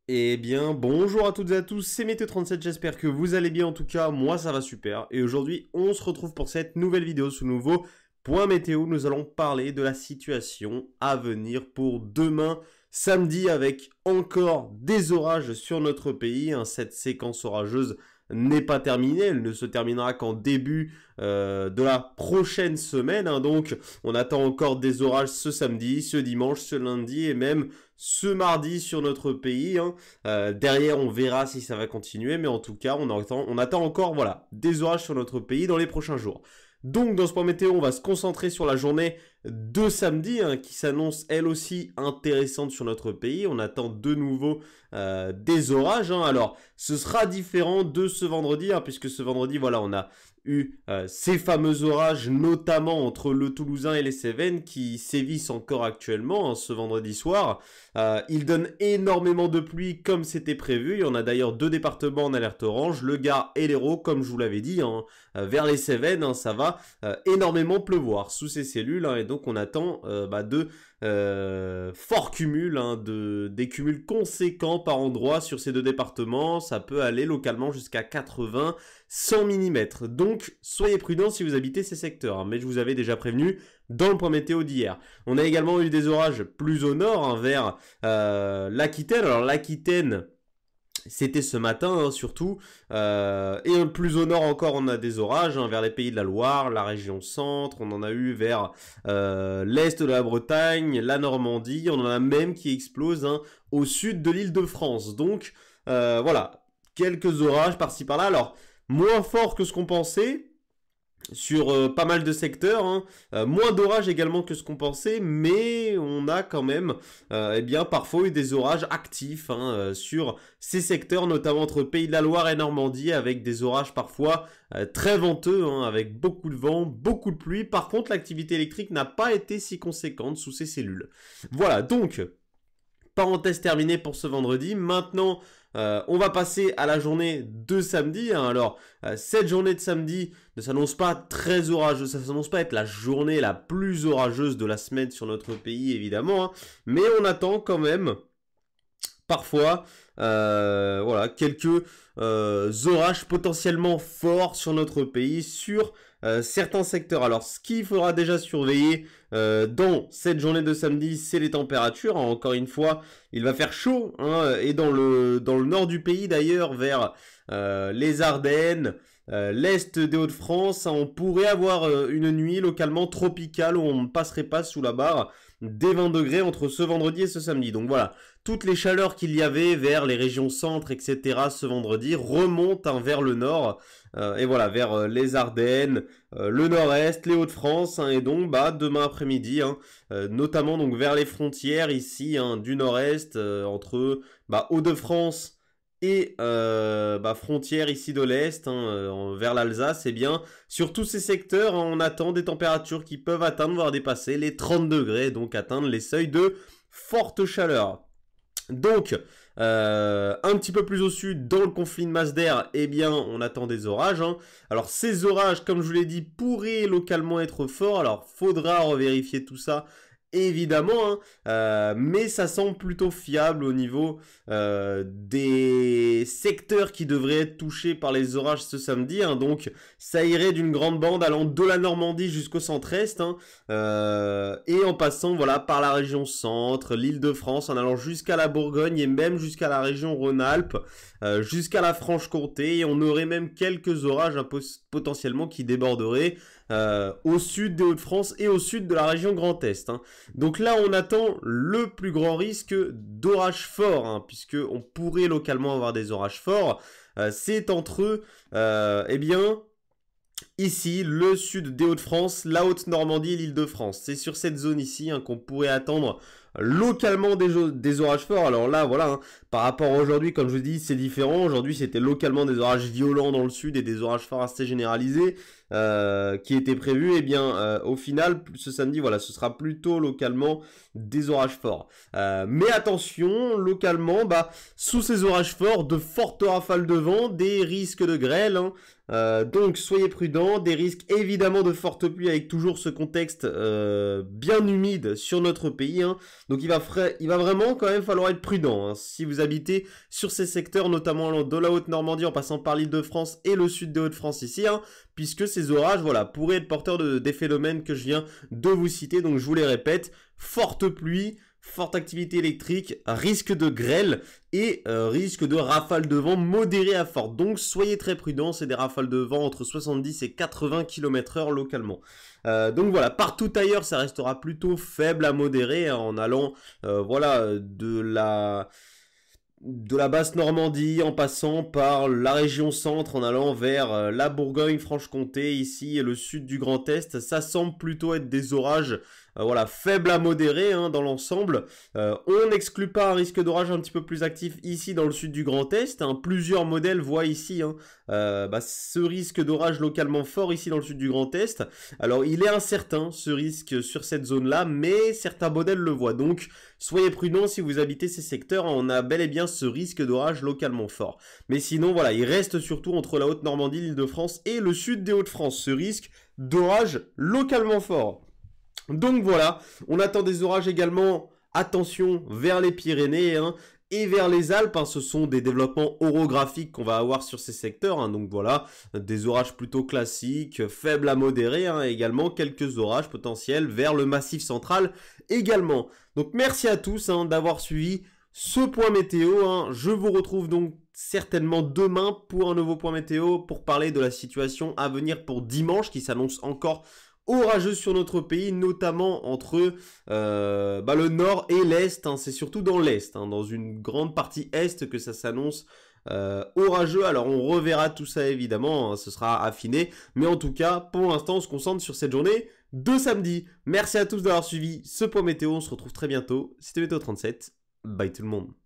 Eh bien, bonjour à toutes et à tous, c'est Météo37, j'espère que vous allez bien, en tout cas, moi ça va super. Et aujourd'hui, on se retrouve pour cette nouvelle vidéo sous nouveau point météo. Nous allons parler de la situation à venir pour demain, samedi, avec encore des orages sur notre pays. Cette séquence orageuse n'est pas terminée, elle ne se terminera qu'en début de la prochaine semaine. Donc, on attend encore des orages ce samedi, ce dimanche, ce lundi et même ce mardi sur notre pays. Derrière, on verra si ça va continuer, mais en tout cas, on attend encore voilà, des orages sur notre pays dans les prochains jours. Donc, dans ce point météo, on va se concentrer sur la journée de samedi, qui s'annonce elle aussi intéressante sur notre pays. On attend de nouveau des orages. Alors, ce sera différent de ce vendredi, puisque ce vendredi, voilà, on a eu ces fameux orages, notamment entre le Toulousain et les Cévennes, qui sévissent encore actuellement ce vendredi soir. Ils donnent énormément de pluie comme c'était prévu. Il y en a d'ailleurs deux départements en alerte orange, le Gard et l'Hérault, comme je vous l'avais dit. Vers les Cévennes, ça va énormément pleuvoir sous ces cellules, et donc on attend de forts cumuls, des cumuls conséquents par endroit sur ces deux départements. Ça peut aller localement jusqu'à 80, 100 mm. Donc soyez prudents si vous habitez ces secteurs, mais je vous avais déjà prévenu dans le point météo d'hier. On a également eu des orages plus au nord, vers l'Aquitaine. Alors l'Aquitaine, c'était ce matin surtout, et plus au nord encore on a des orages, vers les pays de la Loire, la région centre, on en a eu vers l'est de la Bretagne, la Normandie, on en a même qui explosent au sud de l'île de France. Donc voilà, quelques orages par-ci par-là, alors moins forts que ce qu'on pensait, sur pas mal de secteurs, moins d'orages également que ce qu'on pensait, mais on a quand même parfois eu des orages actifs sur ces secteurs, notamment entre Pays de la Loire et Normandie, avec des orages parfois très venteux, avec beaucoup de vent, beaucoup de pluie. Par contre, l'activité électrique n'a pas été si conséquente sous ces cellules. Voilà, donc parenthèse terminée pour ce vendredi. Maintenant, on va passer à la journée de samedi. Alors, cette journée de samedi ne s'annonce pas très orageuse. Ça ne s'annonce pas être la journée la plus orageuse de la semaine sur notre pays, évidemment. Mais on attend quand même parfois voilà, quelques orages potentiellement forts sur notre pays, sur certains secteurs. Alors, ce qu'il faudra déjà surveiller dans cette journée de samedi, c'est les températures. Encore une fois, il va faire chaud, et dans le nord du pays d'ailleurs, vers les Ardennes, l'est des Hauts-de-France, on pourrait avoir une nuit localement tropicale où on ne passerait pas sous la barre des 20 degrés entre ce vendredi et ce samedi. Donc voilà, toutes les chaleurs qu'il y avait vers les régions centre, etc. ce vendredi remontent vers le nord, et voilà, vers les Ardennes, le nord-est, les Hauts-de-France, et donc demain après-midi, notamment donc vers les frontières ici du nord-est, entre Hauts-de-France et frontière ici de l'Est, vers l'Alsace, et bien sur tous ces secteurs, on attend des températures qui peuvent atteindre, voire dépasser les 30 degrés, donc atteindre les seuils de forte chaleur. Donc, un petit peu plus au sud, dans le conflit de masse d'air, eh bien, on attend des orages. Alors, ces orages, comme je vous l'ai dit, pourraient localement être forts. Alors, faudra revérifier tout ça, évidemment, mais ça semble plutôt fiable au niveau des secteurs qui devraient être touchés par les orages ce samedi. Donc, ça irait d'une grande bande allant de la Normandie jusqu'au centre-est, et en passant voilà, par la région centre, l'Île-de-France, en allant jusqu'à la Bourgogne et même jusqu'à la région Rhône-Alpes, jusqu'à la Franche-Comté. Et on aurait même quelques orages potentiellement qui déborderaient au sud des Hauts-de-France et au sud de la région Grand Est. Donc là, on attend le plus grand risque d'orages forts, puisque on pourrait localement avoir des orages forts. C'est entre ici, le sud des Hauts-de-France, la Haute-Normandie et l'Île-de-France. C'est sur cette zone ici qu'on pourrait attendre localement des orages forts. Alors là, voilà, par rapport à aujourd'hui, comme je vous dis, c'est différent. Aujourd'hui, c'était localement des orages violents dans le sud et des orages forts assez généralisés qui étaient prévus. Et bien, au final, ce samedi, voilà, ce sera plutôt localement des orages forts. Mais attention, localement, sous ces orages forts, de fortes rafales de vent, des risques de grêle, donc soyez prudents, des risques évidemment de fortes pluies avec toujours ce contexte bien humide sur notre pays. Donc il va vraiment quand même falloir être prudent, hein, si vous habitez sur ces secteurs, notamment de la Haute-Normandie en passant par l'Île-de-France et le sud des Hauts-de-France ici, hein, puisque ces orages, voilà, pourraient être porteurs des phénomènes que je viens de vous citer. Donc je vous les répète, forte pluie, forte activité électrique, risque de grêle et risque de rafales de vent modérées à fortes. Donc soyez très prudents, c'est des rafales de vent entre 70 et 80 km/h localement. Donc voilà, partout ailleurs ça restera plutôt faible à modéré, hein, en allant voilà, de la basse Normandie en passant par la région centre, en allant vers la Bourgogne-Franche-Comté ici et le sud du Grand Est. Ça semble plutôt être des orages voilà, faibles à modérés, hein, dans l'ensemble. On n'exclut pas un risque d'orage un petit peu plus actif ici dans le sud du Grand Est, hein. Plusieurs modèles voient ici, hein, ce risque d'orage localement fort ici dans le sud du Grand Est. Alors il est incertain ce risque sur cette zone-là, mais certains modèles le voient. Donc soyez prudents si vous habitez ces secteurs, hein. On a bel et bien ce risque d'orage localement fort. Mais sinon voilà, il reste surtout entre la Haute-Normandie, l'Île-de-France et le sud des Hauts-de-France, ce risque d'orage localement fort. Donc voilà, on attend des orages également, attention, vers les Pyrénées, hein, et vers les Alpes, hein. Ce sont des développements orographiques qu'on va avoir sur ces secteurs, hein. Donc voilà, des orages plutôt classiques, faibles à modérés, hein, également quelques orages potentiels vers le Massif central également. Donc merci à tous, hein, d'avoir suivi ce point météo, hein. Je vous retrouve donc certainement demain pour un nouveau point météo, pour parler de la situation à venir pour dimanche qui s'annonce encore orageuse sur notre pays, notamment entre le nord et l'est, hein. C'est surtout dans l'est, hein, dans une grande partie est que ça s'annonce orageux. Alors on reverra tout ça évidemment, hein, ce sera affiné, mais en tout cas pour l'instant on se concentre sur cette journée de samedi. Merci à tous d'avoir suivi ce point météo, on se retrouve très bientôt, c'était Météo 37, bye tout le monde.